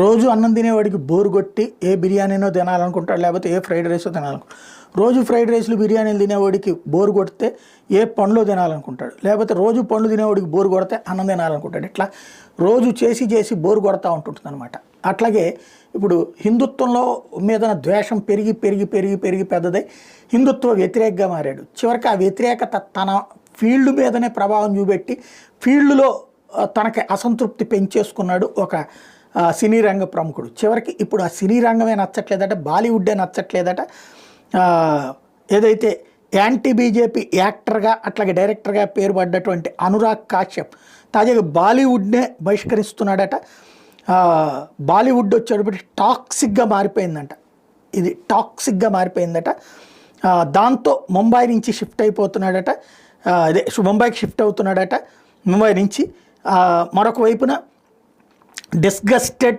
రోజు అన్నం తినేవాడికి బోరు కొట్టి ఏ బిర్యానీనో తినాలనుకుంటాడు, లేకపోతే ఏ ఫ్రైడ్ రైసో తినాలనుకుంటాడు. రోజు ఫ్రైడ్ రైస్లు బిర్యానీలు తినేవాడికి బోరు కొడితే ఏ పండ్లు తినాలనుకుంటాడు, లేకపోతే రోజు పండ్లు తినేవాడికి బోరు కొడితే అన్నం తినాలనుకుంటాడు. ఇట్లా రోజు చేసి చేసి బోరు కొడతా ఉంటుంటుంది అనమాట. అట్లాగే ఇప్పుడు హిందుత్వంలో మీద ద్వేషం పెరిగి పెరిగి పెరిగి పెరిగి పెద్దదై హిందుత్వ వ్యతిరేకంగా మారాడు. చివరికి ఆ వ్యతిరేకత తన ఫీల్డ్ మీదనే ప్రభావం చూపెట్టి ఫీల్డ్లో తనకి అసంతృప్తి పెంచేసుకున్నాడు ఒక సినీ రంగ ప్రముఖుడు. చివరికి ఇప్పుడు ఆ సినీ రంగమే నచ్చట్లేదట, బాలీవుడ్డే నచ్చట్లేదట. ఏదైతే యాంటీ బీజేపీ యాక్టర్గా అట్లాగే డైరెక్టర్గా పేరు పడ్డటువంటి అనురాగ్ కాశ్యప్ తాజాగా బాలీవుడ్నే బహిష్కరిస్తున్నాడట. బాలీవుడ్ వచ్చేటప్పటి టాక్సిక్గా మారిపోయిందంట. ఇది టాక్సిక్గా మారిపోయిందట. దాంతో ముంబై నుంచి షిఫ్ట్ అయిపోతున్నాడట. అదే ముంబైకి షిఫ్ట్ అవుతున్నాడట. ముంబై నుంచి మరొక వైపున డిస్గస్టెడ్